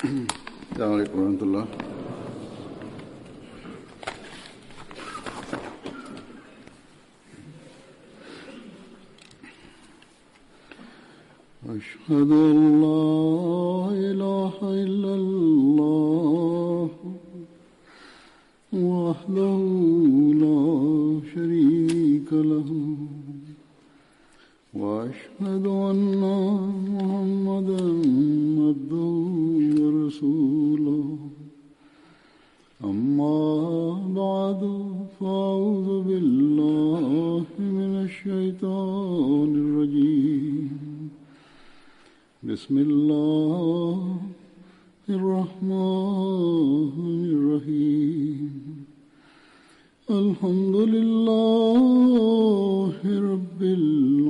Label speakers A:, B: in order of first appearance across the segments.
A: Assalamualaikum warahmatullahi. أشهد أن لا إله إلا الله وحده لا شريك له وأشهد أن محمدا عبده ورسوله أما بعد فأعوذ بالله من الشيطان الرجيم بسم الله الرحمن الرحيم الحمد لله رب العالمين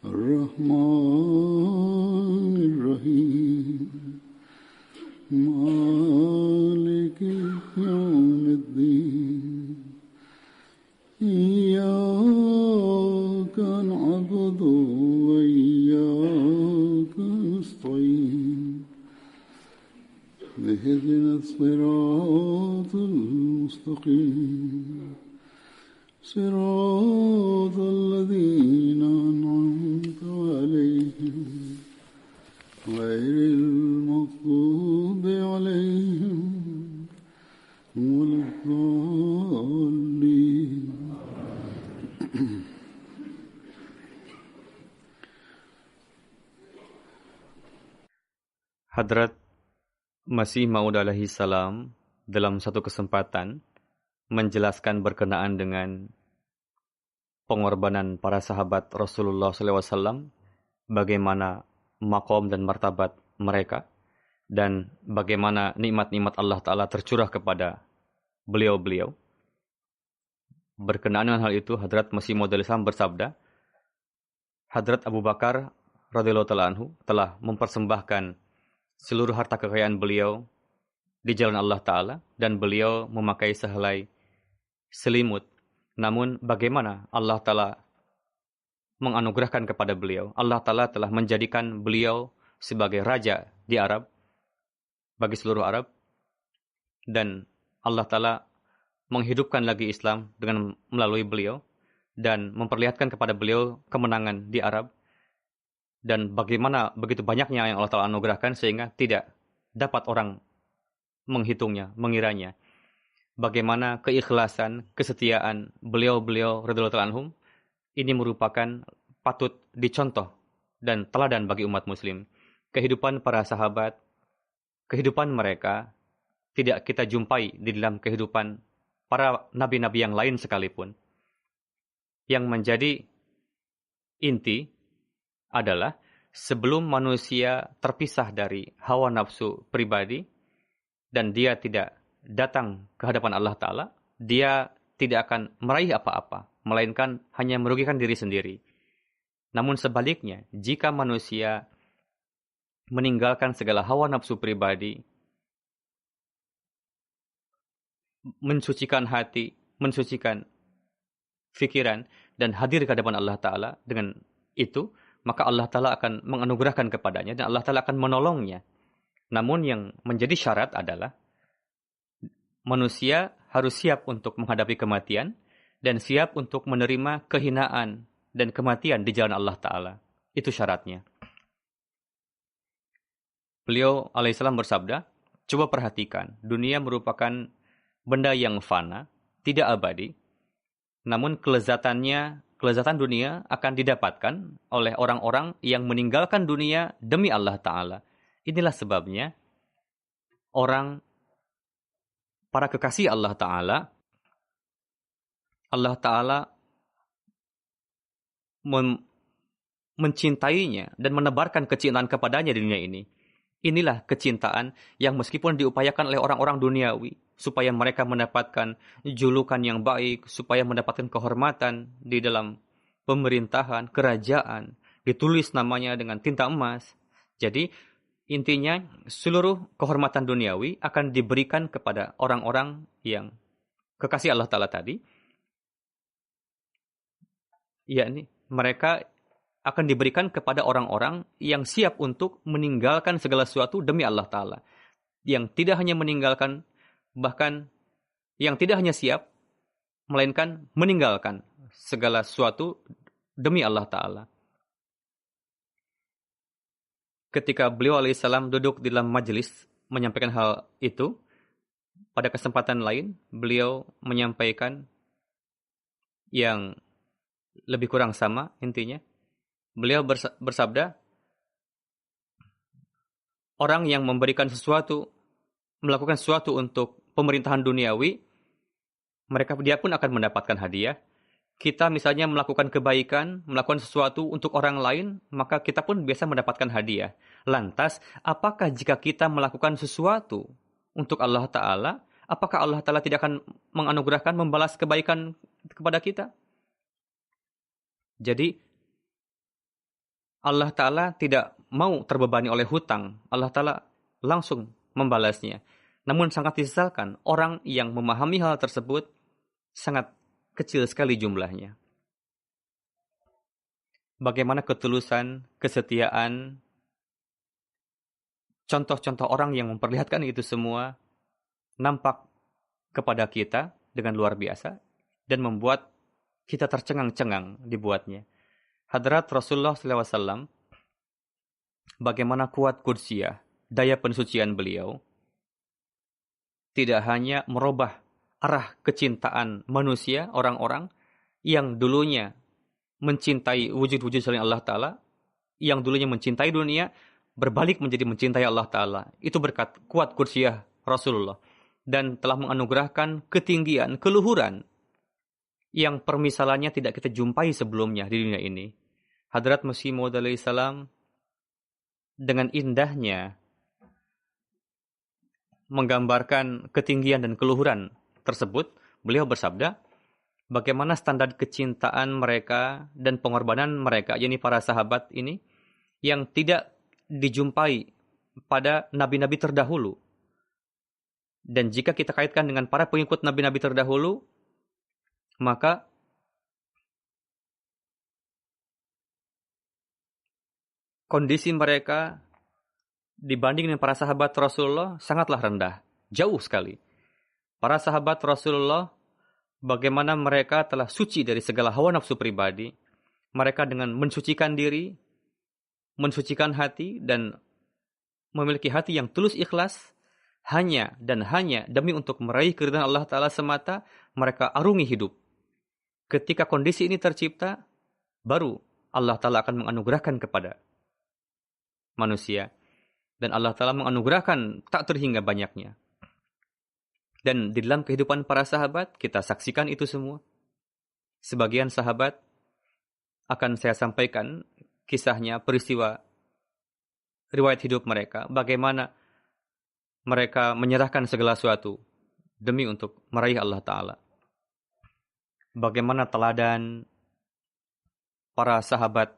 A: الرحمن الرحيم مالك يوم الدين إياك نعبد وإياك نستعين اهدنا الصراط المستقيم صراط الذين أنعمت عليهم غير المغضوب عليهم ولا الضالين.
B: Hadrat Masih Maud alaihi salam dalam satu kesempatan menjelaskan berkenaan dengan pengorbanan para sahabat Rasulullah SAW, bagaimana maqam dan martabat mereka, dan bagaimana nikmat-nikmat Allah Ta'ala tercurah kepada beliau-beliau. Berkenaan dengan hal itu, Hadrat Masih Maud alaihi salam bersabda, Hadrat Abu Bakar radhiyallahu ta'ala anhu telah mempersembahkan seluruh harta kekayaan beliau di jalan Allah Ta'ala, dan beliau memakai sehelai selimut. Namun bagaimana Allah Ta'ala menganugerahkan kepada beliau? Allah Ta'ala telah menjadikan beliau sebagai raja di Arab, bagi seluruh Arab, dan Allah Ta'ala menghidupkan lagi Islam dengan melalui beliau, dan memperlihatkan kepada beliau kemenangan di Arab, dan bagaimana begitu banyaknya yang Allah Ta'ala anugerahkan sehingga tidak dapat orang menghitungnya, mengiranya. Bagaimana keikhlasan, kesetiaan beliau-beliau radhiyallahu ta'ala anhum ini merupakan patut dicontoh dan teladan bagi umat muslim. Kehidupan para sahabat, kehidupan mereka tidak kita jumpai di dalam kehidupan para nabi-nabi yang lain sekalipun. Yang menjadi inti adalah sebelum manusia terpisah dari hawa nafsu pribadi dan dia tidak datang ke hadapan Allah Ta'ala, dia tidak akan meraih apa-apa, melainkan hanya merugikan diri sendiri. Namun sebaliknya, jika manusia meninggalkan segala hawa nafsu pribadi, mensucikan hati, mensucikan fikiran, dan hadir ke hadapan Allah Ta'ala dengan itu, maka Allah Ta'ala akan menganugerahkan kepadanya dan Allah Ta'ala akan menolongnya. Namun yang menjadi syarat adalah manusia harus siap untuk menghadapi kematian dan siap untuk menerima kehinaan dan kematian di jalan Allah Ta'ala. Itu syaratnya. Beliau alaihissalam bersabda, coba perhatikan, dunia merupakan benda yang fana, tidak abadi, namun kelezatan dunia akan didapatkan oleh orang-orang yang meninggalkan dunia demi Allah Ta'ala. Inilah sebabnya para kekasih Allah Ta'ala mencintainya dan menebarkan kecintaan kepadanya di dunia ini. Inilah kecintaan yang meskipun diupayakan oleh orang-orang duniawi, supaya mereka mendapatkan julukan yang baik, supaya mendapatkan kehormatan di dalam pemerintahan, kerajaan, ditulis namanya dengan tinta emas. Jadi, intinya seluruh kehormatan duniawi akan diberikan kepada orang-orang yang kekasih Allah Ta'ala tadi. Yakni mereka akan diberikan kepada orang-orang yang siap untuk meninggalkan segala sesuatu demi Allah Ta'ala. Yang tidak hanya meninggalkan, bahkan yang tidak hanya siap, melainkan meninggalkan segala sesuatu demi Allah Ta'ala. Ketika beliau alaihissalam duduk di dalam majelis menyampaikan hal itu, pada kesempatan lain beliau menyampaikan yang lebih kurang sama intinya. Beliau bersabda, orang yang memberikan sesuatu, melakukan sesuatu untuk pemerintahan duniawi, dia pun akan mendapatkan hadiah. Kita misalnya melakukan kebaikan, melakukan sesuatu untuk orang lain, maka kita pun biasa mendapatkan hadiah. Lantas, apakah jika kita melakukan sesuatu untuk Allah Ta'ala, apakah Allah Ta'ala tidak akan menganugerahkan, membalas kebaikan kepada kita? Jadi, Allah Ta'ala tidak mau terbebani oleh hutang. Allah Ta'ala langsung membalasnya. Namun sangat disesalkan, orang yang memahami hal tersebut sangat kecil sekali jumlahnya. Bagaimana ketulusan, kesetiaan, contoh-contoh orang yang memperlihatkan itu semua nampak kepada kita dengan luar biasa dan membuat kita tercengang-cengang dibuatnya. Hadrat Rasulullah SAW, bagaimana kuat kudsiyah, daya pensucian beliau, tidak hanya merubah arah kecintaan manusia, orang-orang yang dulunya mencintai wujud-wujud selain Allah Ta'ala, yang dulunya mencintai dunia, berbalik menjadi mencintai Allah Ta'ala. Itu berkat kuat kudsiyah Rasulullah. Dan telah menganugerahkan ketinggian, keluhuran, yang permisalannya tidak kita jumpai sebelumnya di dunia ini. Hadrat Masih Maud alaihissalam dengan indahnya menggambarkan ketinggian dan keluhuran tersebut, beliau bersabda, bagaimana standar kecintaan mereka dan pengorbanan mereka, yakni para sahabat ini, yang tidak dijumpai pada nabi-nabi terdahulu. Dan jika kita kaitkan dengan para pengikut nabi-nabi terdahulu, maka kondisi mereka dibanding dengan para sahabat Rasulullah sangatlah rendah, jauh sekali. Para sahabat Rasulullah, bagaimana mereka telah suci dari segala hawa nafsu pribadi. Mereka dengan mensucikan diri, mensucikan hati, dan memiliki hati yang tulus ikhlas, hanya dan hanya demi untuk meraih keridhaan Allah Ta'ala semata, mereka arungi hidup. Ketika kondisi ini tercipta, baru Allah Ta'ala akan menganugerahkan kepada manusia. Dan Allah Ta'ala menganugerahkan tak terhingga banyaknya. Dan di dalam kehidupan para sahabat, kita saksikan itu semua. Sebagian sahabat akan saya sampaikan kisahnya, peristiwa, riwayat hidup mereka. Bagaimana mereka menyerahkan segala sesuatu demi untuk meraih Allah Ta'ala. Bagaimana teladan para sahabat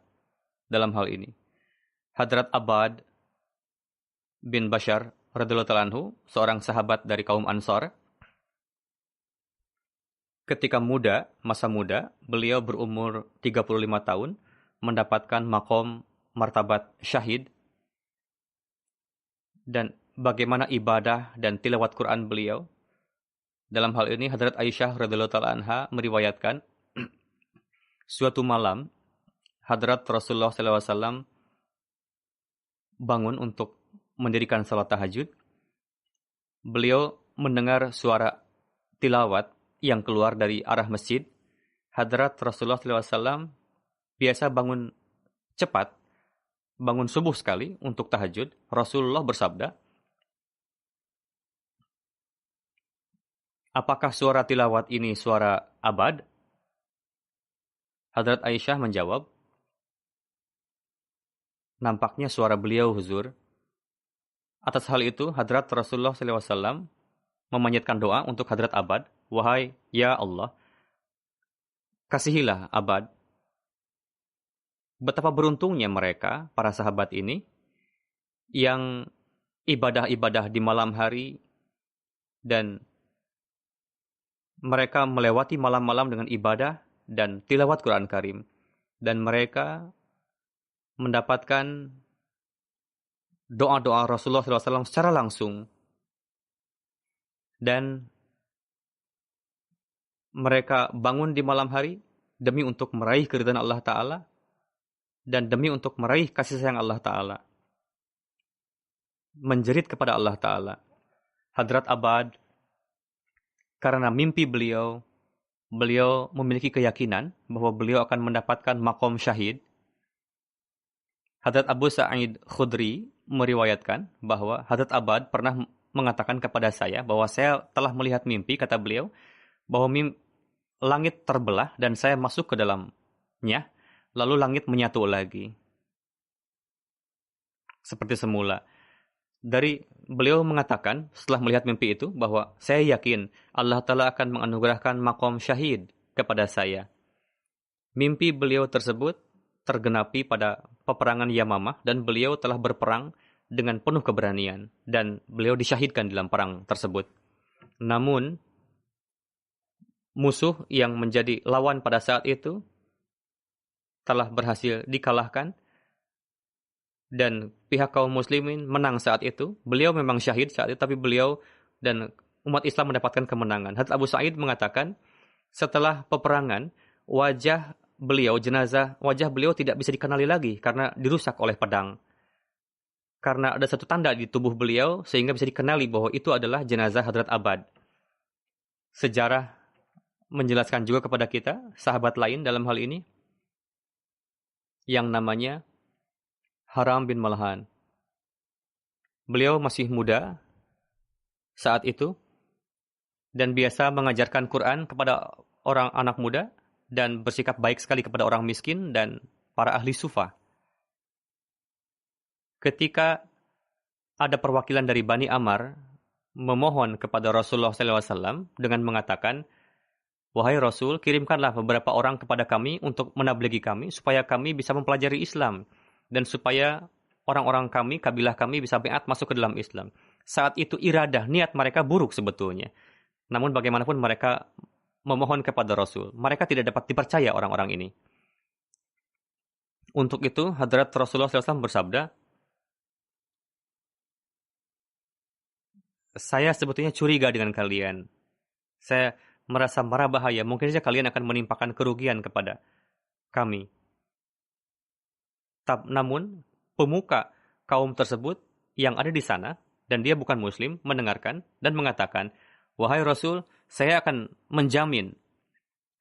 B: dalam hal ini. Hadrat Abbad bin Bashar radhiyallahu ta'ala anhu, seorang sahabat dari kaum Ansar. Ketika masa muda, beliau berumur 35 tahun, mendapatkan maqam martabat syahid. Dan bagaimana ibadah dan tilawat Quran beliau. Dalam hal ini, Hadrat Aisyah radhiyallahu ta'ala anha meriwayatkan, suatu malam, Hadrat Rasulullah SAW bangun untuk mendirikan salat tahajud. Beliau mendengar suara tilawat yang keluar dari arah masjid. Hadrat Rasulullah SAW biasa bangun cepat, bangun subuh sekali untuk tahajud. Rasulullah bersabda, apakah suara tilawat ini suara Abad? Hadrat Aisyah menjawab, nampaknya suara beliau, Huzur. Atas hal itu, Hadrat Rasulullah SAW memanjatkan doa untuk Hadrat Abad. Wahai ya Allah, kasihilah Abad. Betapa beruntungnya mereka, para sahabat ini, yang ibadah-ibadah di malam hari, dan mereka melewati malam-malam dengan ibadah dan tilawat Quran Karim. Dan mereka mendapatkan doa-doa Rasulullah SAW secara langsung. Dan mereka bangun di malam hari demi untuk meraih keridhaan Allah Ta'ala dan demi untuk meraih kasih sayang Allah Ta'ala. Menjerit kepada Allah Ta'ala. Hadrat Abad, karena mimpi beliau memiliki keyakinan bahwa beliau akan mendapatkan makom syahid. Hadrat Abu Sa'id Khudri meriwayatkan bahwa Hadrat Abad pernah mengatakan kepada saya bahwa saya telah melihat mimpi, kata beliau, bahwa langit terbelah dan saya masuk ke dalamnya, lalu langit menyatu lagi. Seperti semula. Beliau mengatakan setelah melihat mimpi itu bahwa saya yakin Allah Ta'ala akan menganugerahkan makom syahid kepada saya. Mimpi beliau tersebut tergenapi pada peperangan Yamamah dan beliau telah berperang dengan penuh keberanian dan beliau disyahidkan dalam perang tersebut. Namun musuh yang menjadi lawan pada saat itu telah berhasil dikalahkan dan pihak kaum muslimin menang saat itu. Beliau memang syahid saat itu, tapi beliau dan umat Islam mendapatkan kemenangan. Hadrat Abu Sa'id mengatakan, setelah peperangan, wajah beliau tidak bisa dikenali lagi karena dirusak oleh pedang. Karena ada satu tanda di tubuh beliau sehingga bisa dikenali bahwa itu adalah jenazah Hadrat Abad. Sejarah menjelaskan juga kepada kita, sahabat lain dalam hal ini, yang namanya Haram bin Malhan. Beliau masih muda saat itu dan biasa mengajarkan Quran kepada orang anak muda dan bersikap baik sekali kepada orang miskin dan para ahli sufa. Ketika ada perwakilan dari Bani Amr memohon kepada Rasulullah SAW dengan mengatakan, "Wahai Rasul, kirimkanlah beberapa orang kepada kami untuk menabligi kami supaya kami bisa mempelajari Islam dan supaya orang-orang kami, kabilah kami bisa baiat masuk ke dalam Islam." Saat itu iradah, niat mereka buruk sebetulnya. Namun bagaimanapun mereka memohon kepada Rasul. Mereka tidak dapat dipercaya orang-orang ini. Untuk itu, Hadrat Rasulullah SAW bersabda, "Saya sebetulnya curiga dengan kalian. Saya merasa marah bahaya. Mungkin saja kalian akan menimpakan kerugian kepada kami." Namun, pemuka kaum tersebut yang ada di sana, dan dia bukan Muslim, mendengarkan dan mengatakan, "Wahai Rasul, saya akan menjamin,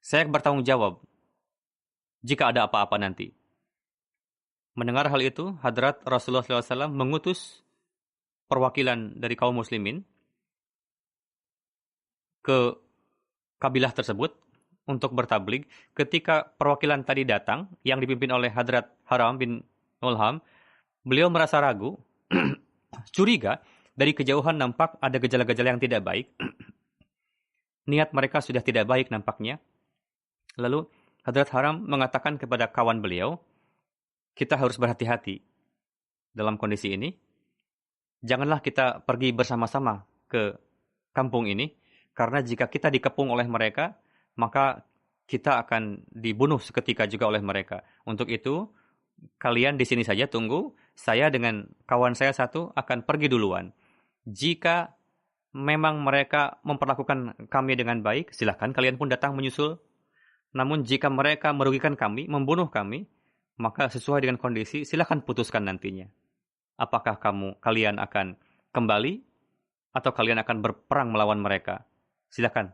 B: saya bertanggung jawab jika ada apa-apa nanti." Mendengar hal itu, Hadrat Rasulullah SAW mengutus perwakilan dari kaum muslimin ke kabilah tersebut untuk bertablig. Ketika perwakilan tadi datang, yang dipimpin oleh Hadrat Haram bin Mulham, beliau merasa ragu, curiga, dari kejauhan nampak ada gejala-gejala yang tidak baik. Niat mereka sudah tidak baik nampaknya. Lalu Hadrat Haram mengatakan kepada kawan beliau, "Kita harus berhati-hati dalam kondisi ini. Janganlah kita pergi bersama-sama ke kampung ini, karena jika kita dikepung oleh mereka, maka kita akan dibunuh seketika juga oleh mereka. Untuk itu, kalian di sini saja tunggu. Saya dengan kawan saya satu akan pergi duluan. Jika memang mereka memperlakukan kami dengan baik, silahkan kalian pun datang menyusul. Namun jika mereka merugikan kami, membunuh kami, maka sesuai dengan kondisi, silahkan putuskan nantinya. Apakah kalian akan kembali atau kalian akan berperang melawan mereka? Silahkan."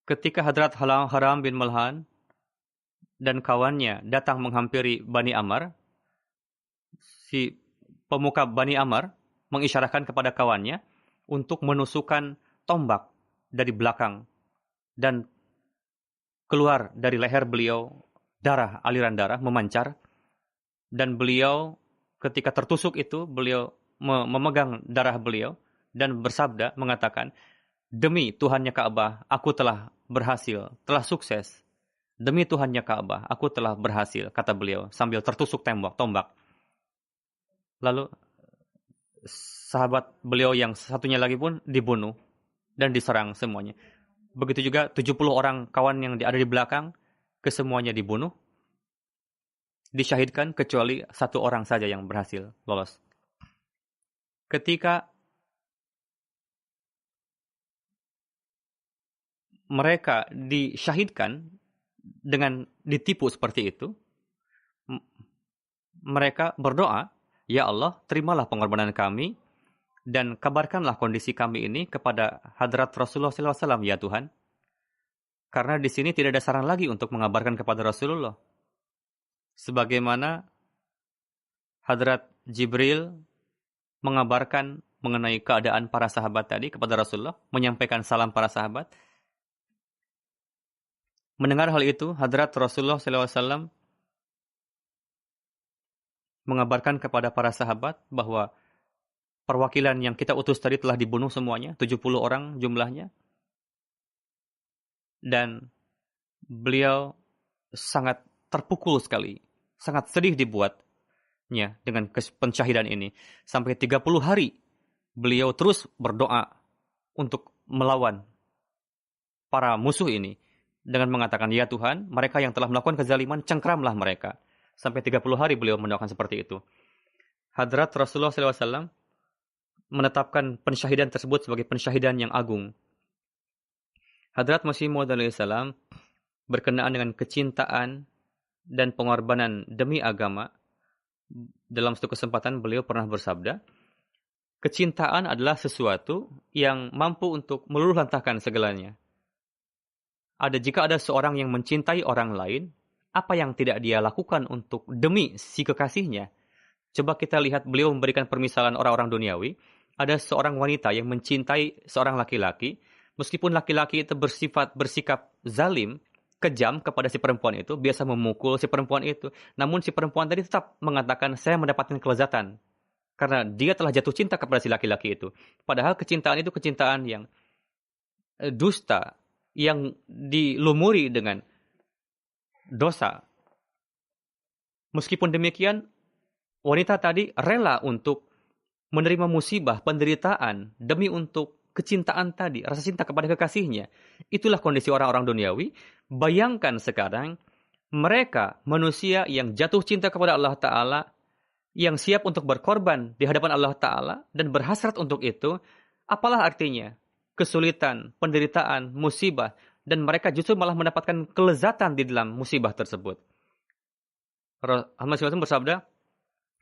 B: Ketika Hadrat Haram bin Malhan dan kawannya datang menghampiri Bani Amr, si pemuka Bani Amr mengisyarahkan kepada kawannya untuk menusukkan tombak dari belakang dan keluar dari leher beliau aliran darah memancar, dan beliau ketika tertusuk itu beliau memegang darah beliau dan bersabda mengatakan, "Demi Tuhannya Ka'bah, aku telah berhasil, telah sukses. Demi Tuhannya Ka'bah, aku telah berhasil," kata beliau sambil tertusuk tombak. Lalu sahabat beliau yang satunya lagi pun dibunuh dan diserang semuanya. Begitu juga 70 orang kawan yang ada di belakang, kesemuanya dibunuh, disyahidkan, kecuali satu orang saja yang berhasil lolos. Ketika mereka disyahidkan dengan ditipu seperti itu, mereka berdoa, "Ya Allah, terimalah pengorbanan kami dan kabarkanlah kondisi kami ini kepada hadrat Rasulullah SAW, ya Tuhan." Karena di sini tidak ada saran lagi untuk mengabarkan kepada Rasulullah. Sebagaimana hadrat Jibril mengabarkan mengenai keadaan para sahabat tadi kepada Rasulullah, menyampaikan salam para sahabat. Mendengar hal itu, hadrat Rasulullah SAW mengabarkan kepada para sahabat bahwa perwakilan yang kita utus tadi telah dibunuh semuanya, 70 orang jumlahnya. Dan beliau sangat terpukul sekali, sangat sedih dibuatnya dengan pensyahidan ini. Sampai 30 hari beliau terus berdoa untuk melawan para musuh ini dengan mengatakan, "Ya Tuhan, mereka yang telah melakukan kezaliman, cengkramlah mereka." Sampai 30 hari beliau mendoakan seperti itu. Hadrat Rasulullah SAW menetapkan pensyahidan tersebut sebagai pensyahidan yang agung. Hadrat Masih Maud alaihissalam berkenaan dengan kecintaan dan pengorbanan demi agama. Dalam satu kesempatan beliau pernah bersabda, kecintaan adalah sesuatu yang mampu untuk meluluhlantahkan segalanya. Jika ada seorang yang mencintai orang lain, apa yang tidak dia lakukan untuk demi si kekasihnya? Coba kita lihat beliau memberikan permisalan orang-orang duniawi. Ada seorang wanita yang mencintai seorang laki-laki, meskipun laki-laki itu bersikap zalim, kejam kepada si perempuan itu, biasa memukul si perempuan itu. Namun si perempuan tadi tetap mengatakan, "Saya mendapatkan kelezatan." Karena dia telah jatuh cinta kepada si laki-laki itu. Padahal kecintaan itu kecintaan yang dusta, yang dilumuri dengan dosa. Meskipun demikian, wanita tadi rela untuk menerima musibah, penderitaan, demi untuk kecintaan tadi, rasa cinta kepada kekasihnya. Itulah kondisi orang-orang duniawi. Bayangkan sekarang, mereka manusia yang jatuh cinta kepada Allah Ta'ala, yang siap untuk berkorban di hadapan Allah Ta'ala, dan berhasrat untuk itu, apalah artinya? Kesulitan, penderitaan, musibah, dan mereka justru malah mendapatkan kelezatan di dalam musibah tersebut. Ahmad SAW bersabda,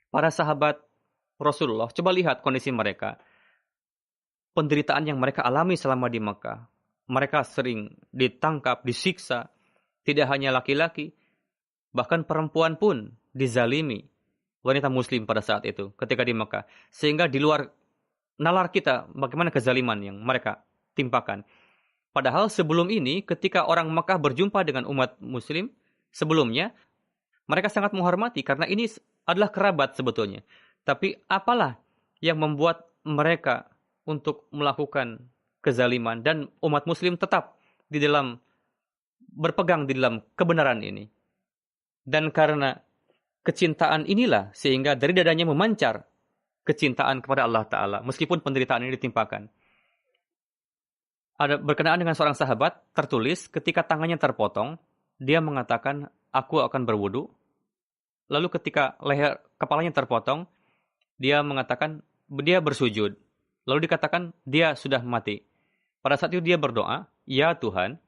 B: para sahabat Rasulullah, coba lihat kondisi mereka. Penderitaan yang mereka alami selama di Mekah. Mereka sering ditangkap, disiksa. Tidak hanya laki-laki, bahkan perempuan pun dizalimi. Wanita muslim pada saat itu, ketika di Mekah. Sehingga di luar nalar kita, bagaimana kezaliman yang mereka timpakan. Padahal sebelum ini, ketika orang Mekah berjumpa dengan umat muslim, sebelumnya, mereka sangat menghormati, karena ini adalah kerabat sebetulnya. Tapi apalah yang membuat mereka untuk melakukan kezaliman, dan umat muslim tetap berpegang di dalam kebenaran ini. Dan karena kecintaan inilah, sehingga dari dadanya memancar kecintaan kepada Allah Ta'ala, meskipun penderitaan ini ditimpakan. Berkenaan dengan seorang sahabat, tertulis ketika tangannya terpotong, dia mengatakan, "Aku akan berwudu." Lalu ketika kepalanya terpotong, dia mengatakan, dia bersujud. Lalu dikatakan, dia sudah mati. Pada saat itu dia berdoa, "Ya Tuhan,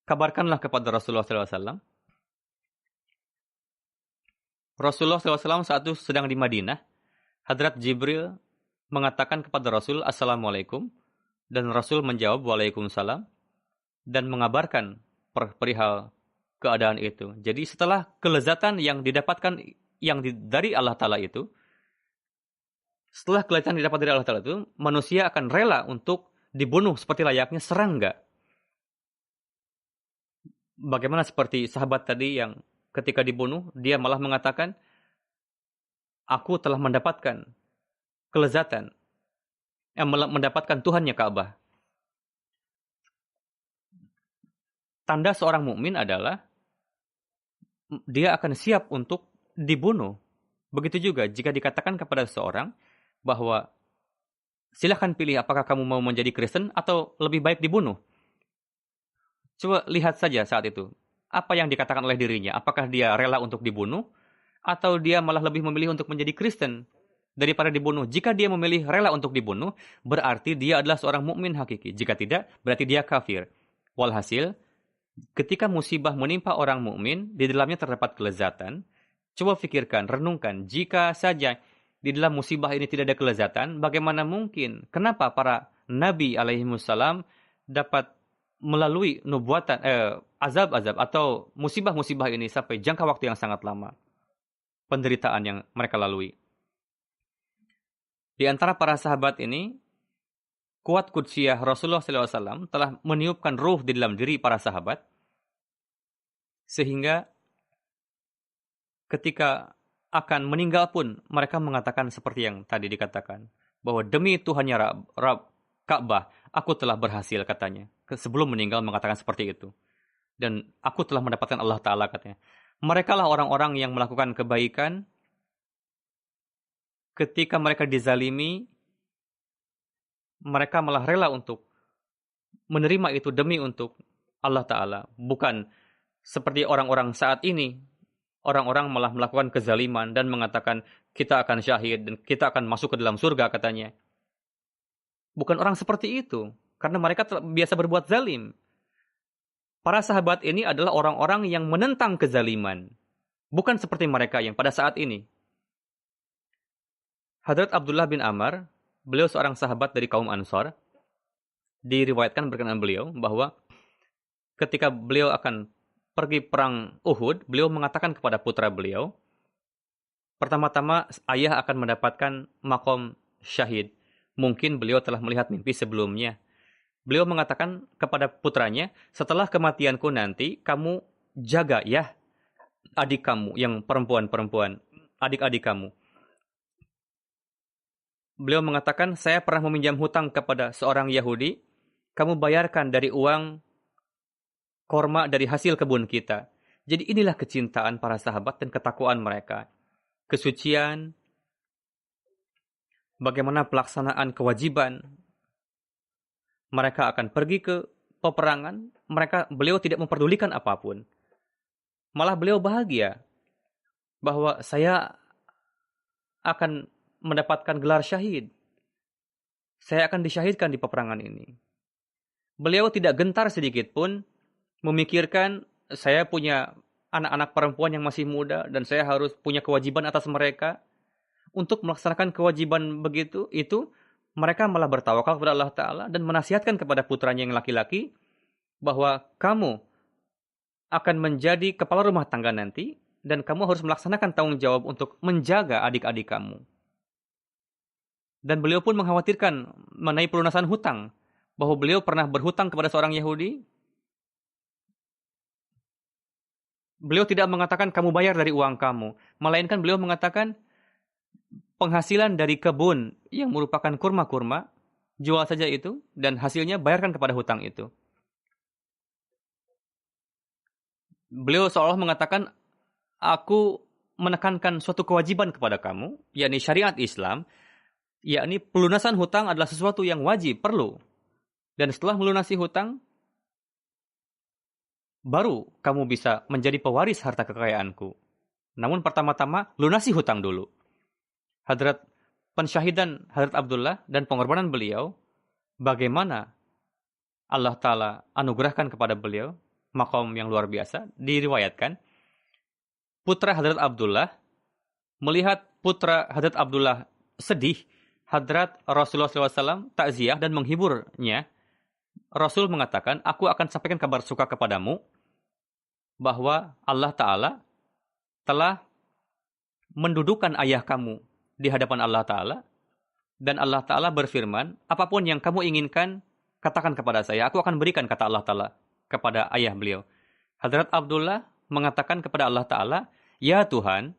B: kabarkanlah kepada Rasulullah SAW." Rasulullah SAW saat itu sedang di Madinah. Hadrat Jibril mengatakan kepada Rasul, "Assalamualaikum." Dan Rasul menjawab, "Waalaikumsalam." Dan mengabarkan perihal keadaan itu. Jadi setelah kelezatan yang didapatkan dari Allah Ta'ala itu, setelah kelezatan didapat dari Allah Ta'ala itu, manusia akan rela untuk dibunuh seperti layaknya serangga. Bagaimana seperti sahabat tadi yang ketika dibunuh, dia malah mengatakan, "Aku telah mendapatkan kelezatan, mendapatkan Tuhannya Ka'bah." Tanda seorang mukmin adalah dia akan siap untuk dibunuh. Begitu juga jika dikatakan kepada seseorang bahwa Silahkan pilih apakah kamu mau menjadi Kristen atau lebih baik dibunuh. Coba lihat saja saat itu. Apa yang dikatakan oleh dirinya? Apakah dia rela untuk dibunuh? Atau dia malah lebih memilih untuk menjadi Kristen daripada dibunuh? Jika dia memilih rela untuk dibunuh, berarti dia adalah seorang mukmin hakiki. Jika tidak, berarti dia kafir. Walhasil, ketika musibah menimpa orang mukmin, di dalamnya terdapat kelezatan. Coba pikirkan, renungkan, jika saja di dalam musibah ini tidak ada kelezatan, bagaimana mungkin? Kenapa para nabi alaihimussalam dapat melalui nubuatan, azab-azab atau musibah-musibah ini sampai jangka waktu yang sangat lama? Penderitaan yang mereka lalui. Di antara para sahabat ini, kuat kudsiyah Rasulullah SAW telah meniupkan ruh di dalam diri para sahabat, sehingga ketika akan meninggal pun mereka mengatakan seperti yang tadi dikatakan, bahwa demi Tuhannya Rab Ka'bah, aku telah berhasil, katanya. Sebelum meninggal mengatakan seperti itu. Dan aku telah mendapatkan Allah Ta'ala, katanya. Mereka lah orang-orang yang melakukan kebaikan ketika mereka dizalimi, mereka malah rela untuk menerima itu demi untuk Allah Ta'ala. Bukan seperti orang-orang saat ini. Orang-orang malah melakukan kezaliman dan mengatakan kita akan syahid dan kita akan masuk ke dalam surga, katanya. Bukan orang seperti itu, karena mereka biasa berbuat zalim. Para sahabat ini adalah orang-orang yang menentang kezaliman. Bukan seperti mereka yang pada saat ini. Hadrat Abdullah bin Amr, beliau seorang sahabat dari kaum Ansar, diriwayatkan berkenaan beliau bahwa ketika beliau akan pergi perang Uhud, beliau mengatakan kepada putra beliau, pertama-tama ayah akan mendapatkan makom syahid. Mungkin beliau telah melihat mimpi sebelumnya. Beliau mengatakan kepada putranya, setelah kematianku nanti, kamu jaga ya adik kamu yang perempuan-perempuan, adik-adik kamu. Beliau mengatakan, saya pernah meminjam hutang kepada seorang Yahudi, kamu bayarkan dari uang korma dari hasil kebun kita. Jadi inilah kecintaan para sahabat dan ketakwaan mereka. Kesucian, bagaimana pelaksanaan kewajiban. Mereka akan pergi ke peperangan, beliau tidak memperdulikan apapun. Malah beliau bahagia bahwa saya akan mendapatkan gelar syahid. Saya akan disyahidkan di peperangan ini. Beliau tidak gentar sedikit pun memikirkan saya punya anak-anak perempuan yang masih muda dan saya harus punya kewajiban atas mereka. Untuk melaksanakan kewajiban begitu, itu mereka malah bertawakal kepada Allah Ta'ala dan menasihatkan kepada putranya yang laki-laki bahwa kamu akan menjadi kepala rumah tangga nanti dan kamu harus melaksanakan tanggung jawab untuk menjaga adik-adik kamu. Dan beliau pun mengkhawatirkan mengenai pelunasan hutang, bahwa beliau pernah berhutang kepada seorang Yahudi. Beliau tidak mengatakan kamu bayar dari uang kamu, melainkan beliau mengatakan penghasilan dari kebun yang merupakan kurma-kurma, jual saja itu dan hasilnya bayarkan kepada hutang itu. Beliau seolah mengatakan, aku menekankan suatu kewajiban kepada kamu, yakni syariat Islam, yakni pelunasan hutang adalah sesuatu yang wajib, perlu. Dan setelah melunasi hutang, baru kamu bisa menjadi pewaris harta kekayaanku. Namun pertama-tama, lunasi hutang dulu. Pensyahidan Hadrat Abdullah dan pengorbanan beliau, bagaimana Allah Ta'ala anugerahkan kepada beliau, makom yang luar biasa, diriwayatkan, putra Hadrat Abdullah, melihat putra Hadrat Abdullah sedih, Hadrat Rasulullah SAW takziah dan menghiburnya. Rasul mengatakan, aku akan sampaikan kabar suka kepadamu, bahwa Allah Ta'ala telah mendudukan ayah kamu di hadapan Allah Ta'ala, dan Allah Ta'ala berfirman, apapun yang kamu inginkan, katakan kepada saya, aku akan berikan, kata Allah Ta'ala kepada ayah beliau. Hadrat Abdullah mengatakan kepada Allah Ta'ala, ya Tuhan,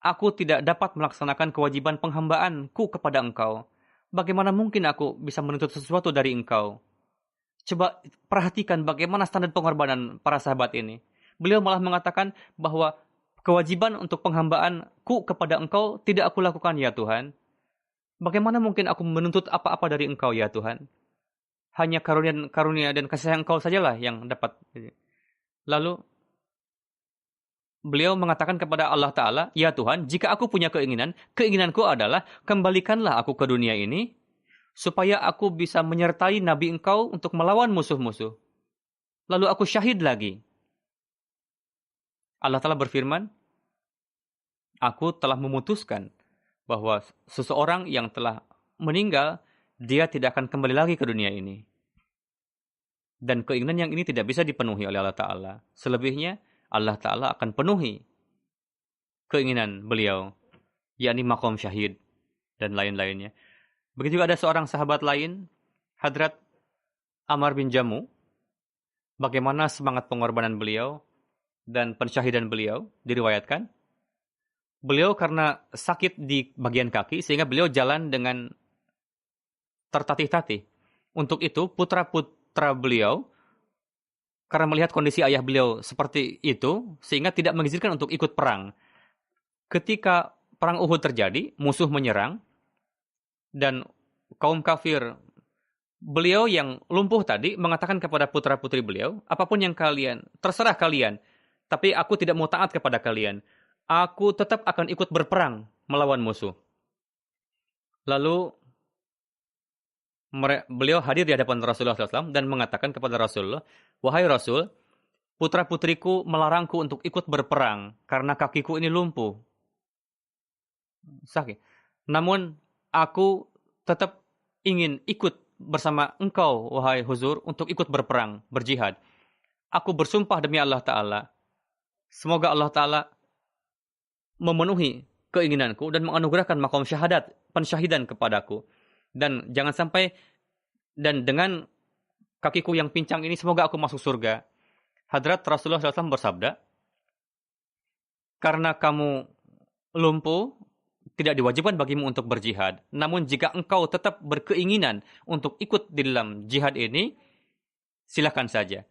B: aku tidak dapat melaksanakan kewajiban penghambaanku kepada Engkau. Bagaimana mungkin aku bisa menuntut sesuatu dari Engkau? Coba perhatikan bagaimana standar pengorbanan para sahabat ini. Beliau malah mengatakan bahwa kewajiban untuk penghambaanku kepada Engkau tidak aku lakukan ya Tuhan. Bagaimana mungkin aku menuntut apa-apa dari Engkau ya Tuhan? Hanya karunia dan kasih sayang Engkau sajalah yang dapat. Lalu beliau mengatakan kepada Allah Ta'ala, ya Tuhan, jika aku punya keinginan, keinginanku adalah kembalikanlah aku ke dunia ini, supaya aku bisa menyertai Nabi Engkau untuk melawan musuh-musuh. Lalu aku syahid lagi. Allah Ta'ala berfirman, aku telah memutuskan bahwa seseorang yang telah meninggal, dia tidak akan kembali lagi ke dunia ini. Dan keinginan yang ini tidak bisa dipenuhi oleh Allah Ta'ala. Selebihnya, Allah Ta'ala akan penuhi keinginan beliau, yakni maqam syahid dan lain-lainnya. Begitu juga ada seorang sahabat lain, Hadrat Ammar bin Jamu, bagaimana semangat pengorbanan beliau dan pensyahidan beliau diriwayatkan. Beliau karena sakit di bagian kaki, sehingga beliau jalan dengan tertatih-tatih. Untuk itu, putra-putra beliau, karena melihat kondisi ayah beliau seperti itu, sehingga tidak mengizinkan untuk ikut perang. Ketika perang Uhud terjadi, musuh menyerang, dan kaum kafir, beliau yang lumpuh tadi mengatakan kepada putra-putri beliau, apapun yang kalian, terserah kalian, tapi aku tidak mau taat kepada kalian. Aku tetap akan ikut berperang melawan musuh. Lalu beliau hadir di hadapan Rasulullah SAW dan mengatakan kepada Rasulullah, wahai Rasul, putra-putriku melarangku untuk ikut berperang karena kakiku ini lumpuh. Sakit. Namun aku tetap ingin ikut bersama engkau, wahai Huzur, untuk ikut berperang, berjihad. Aku bersumpah demi Allah Ta'ala, semoga Allah Ta'ala memenuhi keinginanku dan menganugerahkan maqam syahadat, pensyahidan kepadaku. Dan jangan sampai, dan dengan kakiku yang pincang ini, semoga aku masuk surga. Hadrat Rasulullah SAW bersabda, karena kamu lumpuh, tidak diwajibkan bagimu untuk berjihad. Namun jika engkau tetap berkeinginan untuk ikut di dalam jihad ini, silakan saja.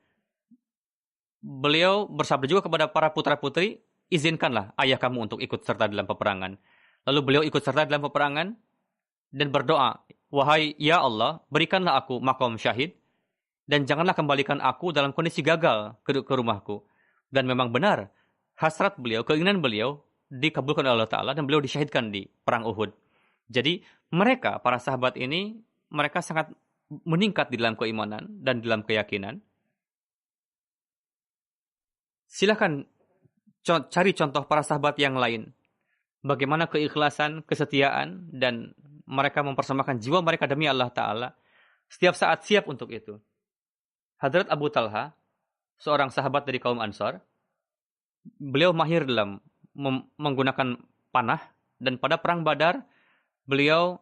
B: Beliau bersabda juga kepada para putra-putri, izinkanlah ayah kamu untuk ikut serta dalam peperangan. Lalu beliau ikut serta dalam peperangan dan berdoa, wahai ya Allah, berikanlah aku maqam syahid dan janganlah kembalikan aku dalam kondisi gagal ke rumahku. Dan memang benar, hasrat beliau, keinginan beliau dikabulkan oleh Allah Ta'ala dan beliau disyahidkan di perang Uhud. Jadi mereka, para sahabat ini, mereka sangat meningkat di dalam keimanan dan dalam keyakinan. Silakan cari contoh para sahabat yang lain. Bagaimana keikhlasan, kesetiaan, dan mereka mempersembahkan jiwa mereka demi Allah Ta'ala. Setiap saat siap untuk itu. Hadrat Abu Talha, seorang sahabat dari kaum Ansar, beliau mahir dalam menggunakan panah, dan pada perang Badar, beliau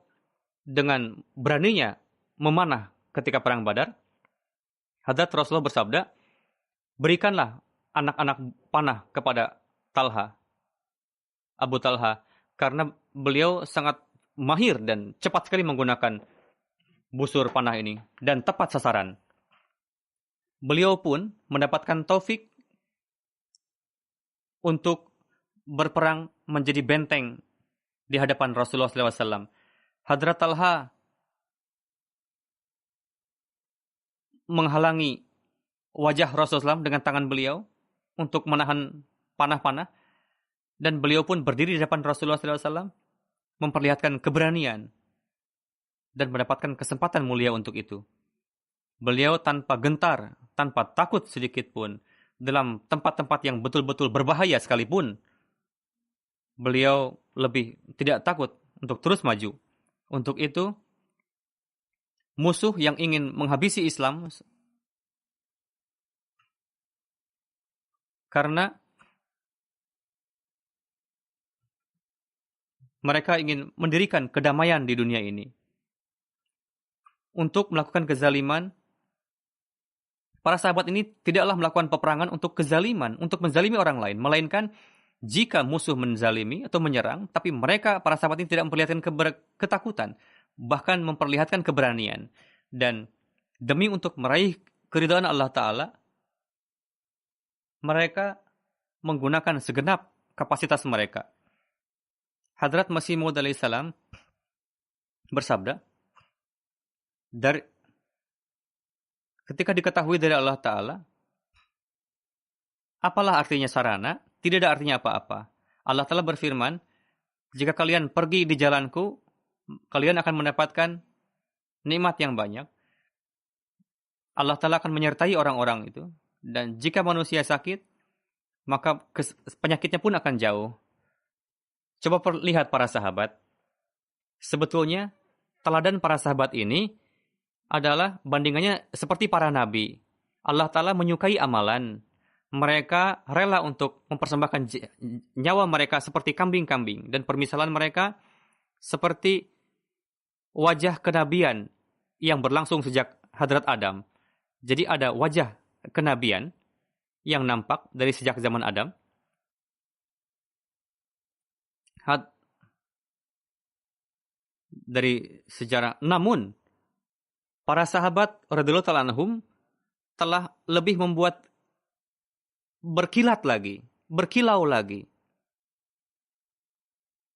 B: dengan beraninya memanah ketika perang Badar. Hadrat Rasulullah bersabda, berikanlah anak-anak panah kepada Talha, Abu Talha, karena beliau sangat mahir dan cepat sekali menggunakan busur panah ini dan tepat sasaran. Beliau pun mendapatkan taufik untuk berperang menjadi benteng di hadapan Rasulullah SAW. Hadrat Talha menghalangi wajah Rasulullah SAW dengan tangan beliau untuk menahan panah-panah, dan beliau pun berdiri di depan Rasulullah SAW memperlihatkan keberanian dan mendapatkan kesempatan mulia untuk itu. Beliau tanpa gentar, tanpa takut sedikit pun, dalam tempat-tempat yang betul-betul berbahaya sekalipun, beliau lebih tidak takut untuk terus maju. Untuk itu, musuh yang ingin menghabisi Islam karena mereka ingin mendirikan kedamaian di dunia ini. Untuk melakukan kezaliman, para sahabat ini tidaklah melakukan peperangan untuk kezaliman, untuk menzalimi orang lain, melainkan jika musuh menzalimi atau menyerang, tapi mereka, para sahabat ini tidak memperlihatkan ketakutan, bahkan memperlihatkan keberanian. Dan demi untuk meraih keridhaan Allah Ta'ala, mereka menggunakan segenap kapasitas mereka. Hadrat Masih Maud alaihissalam bersabda, ketika diketahui dari Allah Ta'ala, apalah artinya sarana? Tidak ada artinya apa-apa. Allah Ta'ala berfirman, jika kalian pergi di jalanku, kalian akan mendapatkan nikmat yang banyak. Allah Ta'ala akan menyertai orang-orang itu. Dan jika manusia sakit, maka penyakitnya pun akan jauh. Coba lihat para sahabat. Sebetulnya, teladan para sahabat ini adalah bandingannya seperti para nabi. Allah Ta'ala menyukai amalan. Mereka rela untuk mempersembahkan nyawa mereka seperti kambing-kambing. Dan permisalan mereka seperti wajah kenabian yang berlangsung sejak Hadrat Adam. Jadi ada wajah kenabian yang nampak dari sejak zaman Adam. Dari sejarah. Namun, para sahabat radhiyallahu ta'ala anhum telah lebih membuat berkilat lagi, berkilau lagi.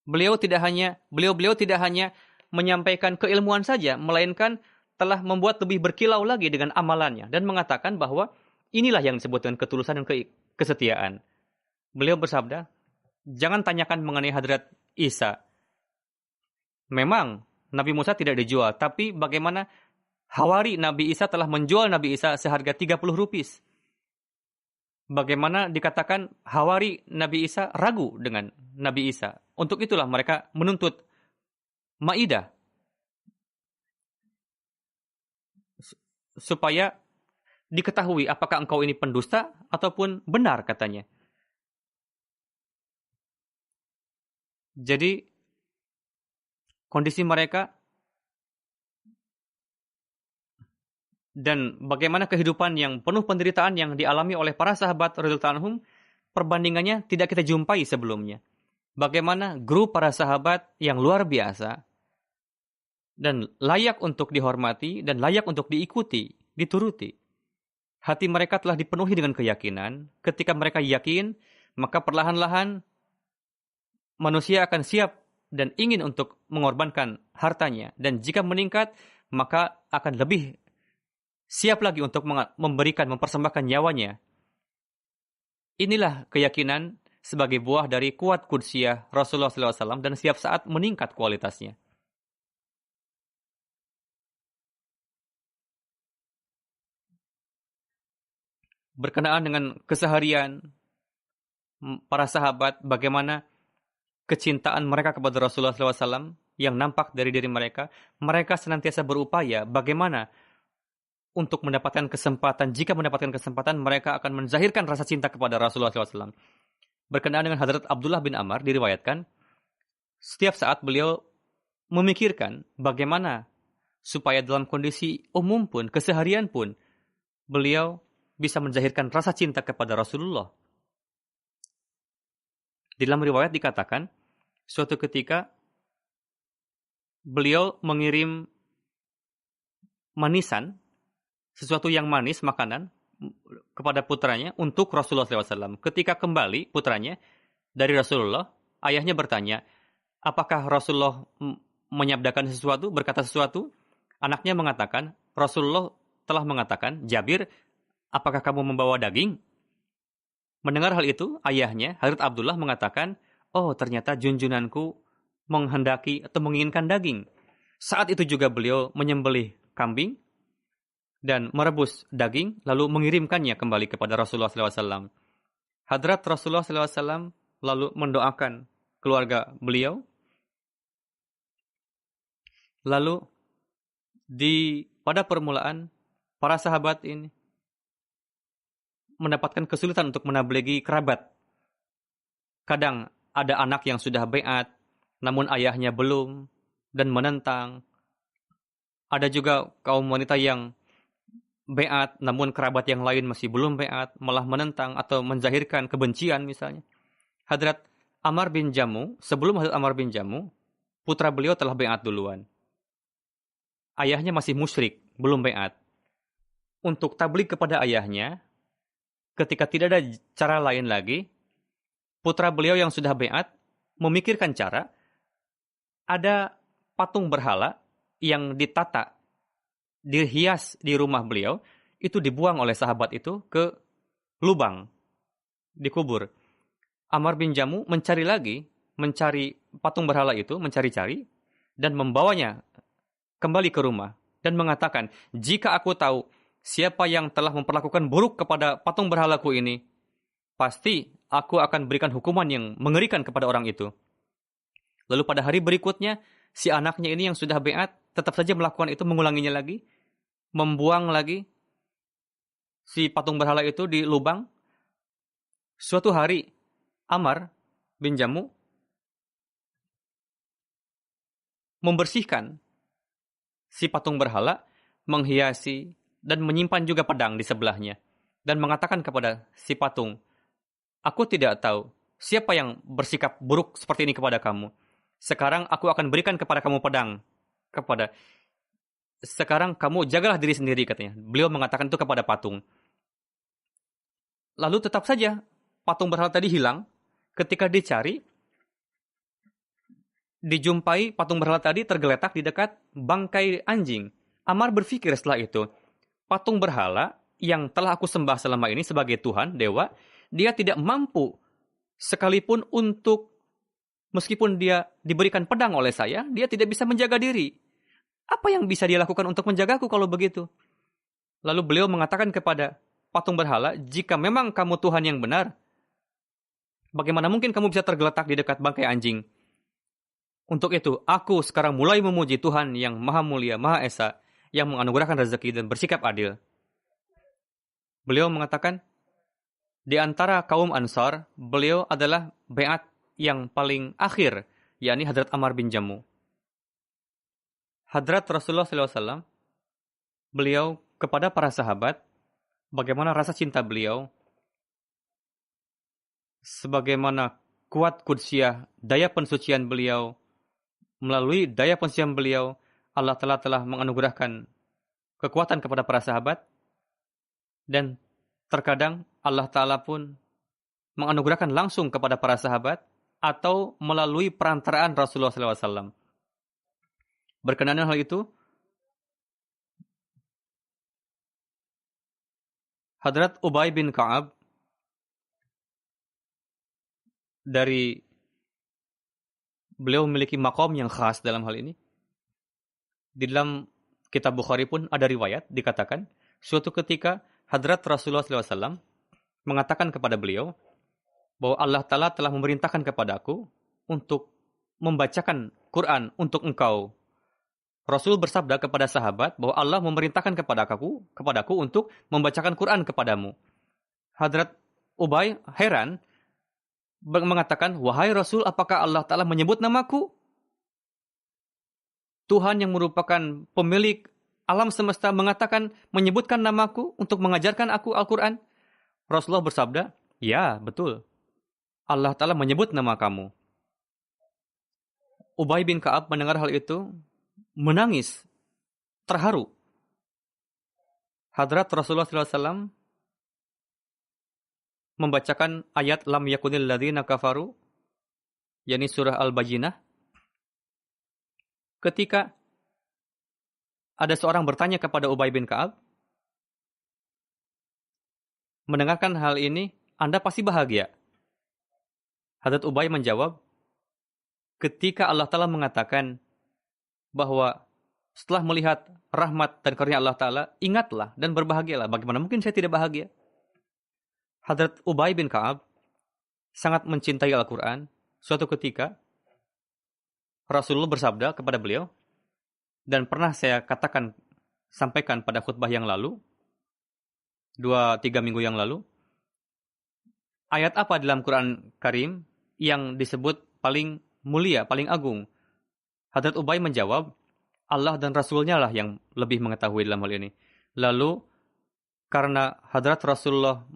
B: Beliau tidak hanya menyampaikan keilmuan saja, melainkan telah membuat lebih berkilau lagi dengan amalannya dan mengatakan bahwa inilah yang disebut dengan ketulusan dan kesetiaan. Beliau bersabda, jangan tanyakan mengenai Hadrat Isa. Memang Nabi Musa tidak dijual, tapi bagaimana Hawari Nabi Isa telah menjual Nabi Isa seharga 30 rupis. Bagaimana dikatakan Hawari Nabi Isa ragu dengan Nabi Isa. Untuk itulah mereka menuntut Maidah. Supaya diketahui apakah engkau ini pendusta ataupun benar katanya. Jadi kondisi mereka dan bagaimana kehidupan yang penuh penderitaan yang dialami oleh para sahabat radhiyallahu anhum, perbandingannya tidak kita jumpai sebelumnya. Bagaimana grup para sahabat yang luar biasa dan layak untuk dihormati dan layak untuk diikuti, dituruti. Hati mereka telah dipenuhi dengan keyakinan. Ketika mereka yakin, maka perlahan-lahan manusia akan siap dan ingin untuk mengorbankan hartanya. Dan jika meningkat, maka akan lebih siap lagi untuk memberikan, mempersembahkan nyawanya. Inilah keyakinan sebagai buah dari kuat kudsiyah Rasulullah SAW dan setiap saat meningkat kualitasnya. Berkenaan dengan keseharian para sahabat, bagaimana kecintaan mereka kepada Rasulullah SAW yang nampak dari diri mereka, mereka senantiasa berupaya bagaimana untuk mendapatkan kesempatan, jika mendapatkan kesempatan, mereka akan menzahirkan rasa cinta kepada Rasulullah SAW. Berkenaan dengan Hadrat Abdullah bin Amr, diriwayatkan, setiap saat beliau memikirkan bagaimana supaya dalam kondisi umum pun, keseharian pun, beliau bisa menzahirkan rasa cinta kepada Rasulullah. Di dalam riwayat dikatakan, suatu ketika, beliau mengirim manisan, sesuatu yang manis, makanan, kepada putranya untuk Rasulullah SAW. Ketika kembali putranya dari Rasulullah, ayahnya bertanya, apakah Rasulullah menyabdakan sesuatu, berkata sesuatu? Anaknya mengatakan, Rasulullah telah mengatakan, Jabir, apakah kamu membawa daging? Mendengar hal itu, ayahnya, Hadrat Abdullah mengatakan, oh ternyata junjunanku menghendaki atau menginginkan daging. Saat itu juga beliau menyembelih kambing, dan merebus daging, lalu mengirimkannya kembali kepada Rasulullah SAW. Hadrat Rasulullah SAW lalu mendoakan keluarga beliau. Lalu, pada permulaan, para sahabat ini mendapatkan kesulitan untuk menabligi kerabat. Kadang ada anak yang sudah baiat, namun ayahnya belum, dan menentang. Ada juga kaum wanita yang baiat, namun kerabat yang lain masih belum baiat, malah menentang atau menzahirkan kebencian misalnya. Hadrat Amr bin Jamu, sebelum Hadrat Amr bin Jamu, putra beliau telah baiat duluan. Ayahnya masih musyrik, belum baiat. Untuk tabligh kepada ayahnya, ketika tidak ada cara lain lagi, putra beliau yang sudah baiat memikirkan cara, ada patung berhala yang ditata, dihias di rumah beliau, itu dibuang oleh sahabat itu ke lubang, dikubur. Ammar bin Jamuh mencari patung berhala itu, mencari-cari, dan membawanya kembali ke rumah. Dan mengatakan, jika aku tahu siapa yang telah memperlakukan buruk kepada patung berhalaku ini, pasti aku akan berikan hukuman yang mengerikan kepada orang itu. Lalu pada hari berikutnya, si anaknya ini yang sudah beat, tetap saja melakukan itu, mengulanginya lagi, membuang lagi si patung berhala itu di lubang. Suatu hari, Ammar bin Jamuh membersihkan si patung berhala, menghiasi, dan menyimpan juga pedang di sebelahnya. Dan mengatakan kepada si patung, aku tidak tahu siapa yang bersikap buruk seperti ini kepada kamu. Sekarang aku akan berikan kepada kamu pedang. Sekarang kamu jagalah diri sendiri, katanya. Beliau mengatakan itu kepada patung. Lalu tetap saja patung berhala tadi hilang. Ketika dicari, dijumpai patung berhala tadi tergeletak di dekat bangkai anjing. Ammar berpikir setelah itu, patung berhala yang telah aku sembah selama ini sebagai Tuhan, dewa, dia tidak mampu sekalipun untuk, meskipun dia diberikan pedang oleh saya, dia tidak bisa menjaga diri. Apa yang bisa dia lakukan untuk menjagaku kalau begitu? Lalu beliau mengatakan kepada patung berhala, jika memang kamu Tuhan yang benar, bagaimana mungkin kamu bisa tergeletak di dekat bangkai anjing? Untuk itu, aku sekarang mulai memuji Tuhan yang Maha Mulia, Maha Esa, yang menganugerahkan rezeki dan bersikap adil. Beliau mengatakan, di antara kaum Ansar, beliau adalah beat yang paling akhir, yakni Hadrat Ammar bin Jamuh. Hadrat Rasulullah SAW, beliau kepada para sahabat, bagaimana rasa cinta beliau, sebagaimana kuat kudsiyah, daya pensucian beliau, melalui daya pensucian beliau, Allah Ta'ala telah menganugerahkan kekuatan kepada para sahabat, dan terkadang Allah Ta'ala pun menganugerahkan langsung kepada para sahabat, atau melalui perantaraan Rasulullah SAW. Berkenaan hal itu, Hadrat Ubay bin Ka'ab beliau memiliki maqam yang khas dalam hal ini. Di dalam kitab Bukhari pun ada riwayat, dikatakan, suatu ketika Hadrat Rasulullah SAW mengatakan kepada beliau, bahwa Allah Ta'ala telah memerintahkan kepadaku untuk membacakan Quran untuk engkau. Rasul bersabda kepada sahabat bahwa Allah memerintahkan kepadaku untuk membacakan Quran kepadamu. Hadrat Ubay heran, mengatakan, wahai Rasul, apakah Allah Ta'ala menyebut namaku? Tuhan yang merupakan pemilik alam semesta mengatakan, menyebutkan namaku untuk mengajarkan aku Al-Quran. Rasulullah bersabda, ya, betul. Allah Ta'ala menyebut nama kamu. Ubay bin Ka'ab mendengar hal itu, menangis, terharu. Hadrat Rasulullah SAW membacakan ayat lam yakunil ladzina kafaru, yakni surah Al-Bajinah, ketika ada seorang bertanya kepada Ubay bin Ka'ab, mendengarkan hal ini, Anda pasti bahagia. Hadrat Ubay menjawab, ketika Allah Ta'ala mengatakan bahwa setelah melihat rahmat dan karunia Allah Ta'ala, ingatlah dan berbahagialah. Bagaimana mungkin saya tidak bahagia? Hadrat Ubay bin Ka'ab sangat mencintai Al-Quran. Suatu ketika, Rasulullah bersabda kepada beliau, dan pernah saya sampaikan pada khutbah yang lalu, 2-3 minggu yang lalu, ayat apa dalam Quran Karim yang disebut paling mulia, paling agung? Hadrat Ubay menjawab, Allah dan Rasulnya lah yang lebih mengetahui dalam hal ini. Lalu, karena Hadrat Rasulullah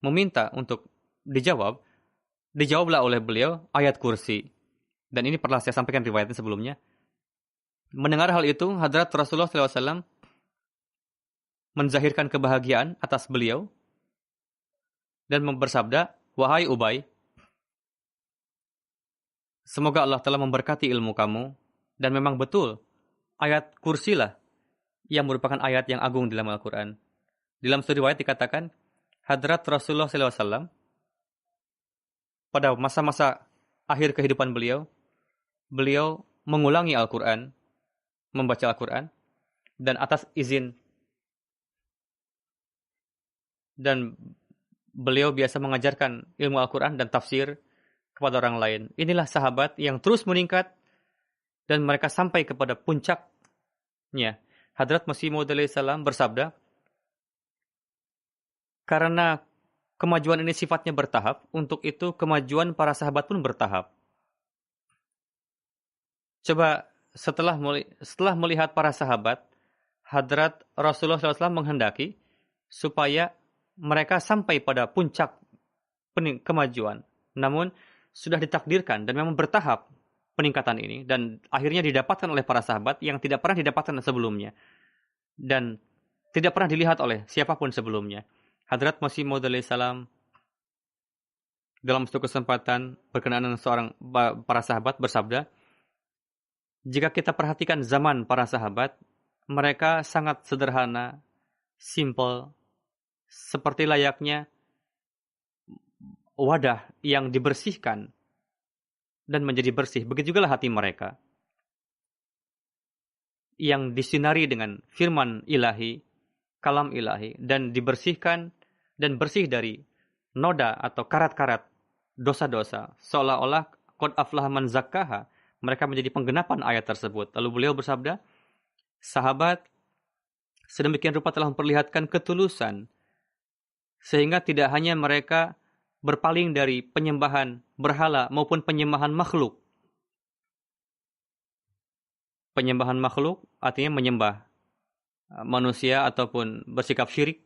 B: meminta untuk dijawablah oleh beliau ayat kursi. Dan ini pernah saya sampaikan riwayatnya sebelumnya. Mendengar hal itu, Hadrat Rasulullah SAW menzahirkan kebahagiaan atas beliau dan bersabda, wahai Ubay, semoga Allah telah memberkati ilmu kamu, dan memang betul ayat kursi lah yang merupakan ayat yang agung dalam Al-Quran. Dalam satu riwayat dikatakan, Hadrat Rasulullah SAW pada masa-masa akhir kehidupan beliau mengulangi Al-Quran, membaca Al-Quran, dan atas izin, dan beliau biasa mengajarkan ilmu Al-Quran dan tafsir kepada orang lain. Inilah sahabat yang terus meningkat dan mereka sampai kepada puncaknya. Hadrat Masih Maud alaihissalam bersabda, karena kemajuan ini sifatnya bertahap, untuk itu kemajuan para sahabat pun bertahap. Coba setelah melihat para sahabat, Hadrat Rasulullah SAW menghendaki supaya mereka sampai pada puncak kemajuan. Namun sudah ditakdirkan dan memang bertahap peningkatan ini, dan akhirnya didapatkan oleh para sahabat yang tidak pernah didapatkan sebelumnya dan tidak pernah dilihat oleh siapapun sebelumnya. Hadrat Masih Maud alaihissalam dalam suatu kesempatan berkenaan dengan para sahabat bersabda, jika kita perhatikan zaman para sahabat, mereka sangat sederhana, simple, seperti layaknya wadah yang dibersihkan dan menjadi bersih. Begitu juga hati mereka yang disinari dengan firman ilahi, kalam ilahi, dan dibersihkan dan bersih dari noda atau karat-karat dosa-dosa. Seolah-olah qad aflaha man zakkaha, mereka menjadi penggenapan ayat tersebut. Lalu beliau bersabda, sahabat sedemikian rupa telah memperlihatkan ketulusan, sehingga tidak hanya mereka berpaling dari penyembahan berhala maupun penyembahan makhluk. Penyembahan makhluk artinya menyembah manusia ataupun bersikap syirik.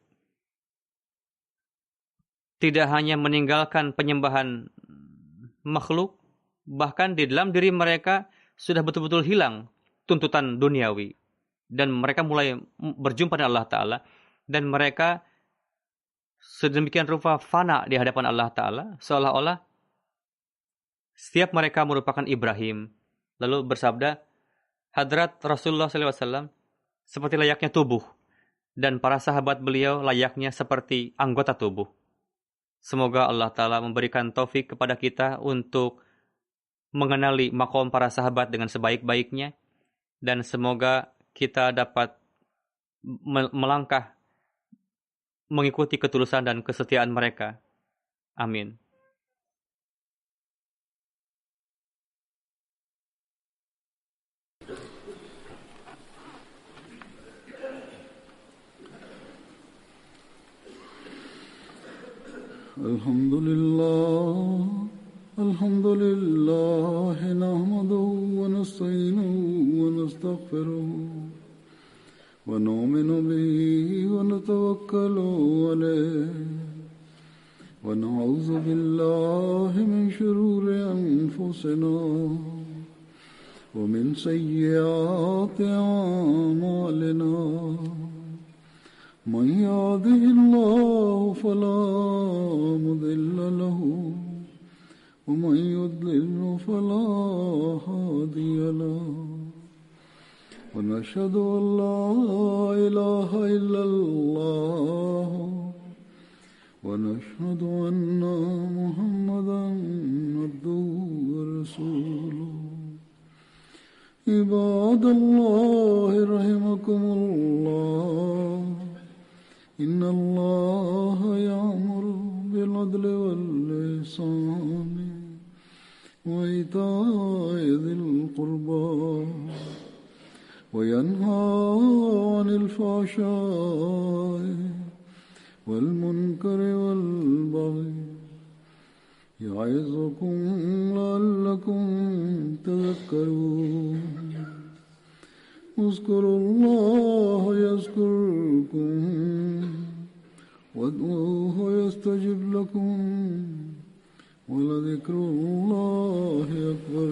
B: Tidak hanya meninggalkan penyembahan makhluk, bahkan di dalam diri mereka sudah betul-betul hilang tuntutan duniawi. Dan mereka mulai berjumpa dengan Allah Ta'ala. Dan mereka sedemikian rupa fana di hadapan Allah Ta'ala, seolah-olah setiap mereka merupakan Ibrahim. Lalu bersabda, Hadrat Rasulullah SAW seperti layaknya tubuh, dan para sahabat beliau layaknya seperti anggota tubuh. Semoga Allah Ta'ala memberikan taufik kepada kita untuk mengenali makom para sahabat dengan sebaik-baiknya, dan semoga kita dapat melangkah mengikuti ketulusan dan kesetiaan mereka. Amin.
A: Alhamdulillah, nahmaduhu wa nasta'inuhu wa nastaghfiruh. ونؤمن به ونتوكل عليه ونعوذ بالله من شرور أنفسنا ومن سيئات أعمالنا من يهده الله فلا مضل له ومن يضلل فلا هادي له ونشهد أن لا إله إلا الله ونشهد أن محمدا عبده ورسوله عباد الله رحمكم الله إن الله يأمر بالعدل والإحسان وإيتاء ذي القربى وينهى عن الفحشاء والمنكر والبغي يعظكم لعلكم تذكرون اذكروا الله يذكركم وادعوه يستجب لكم ولذكر الله أكبر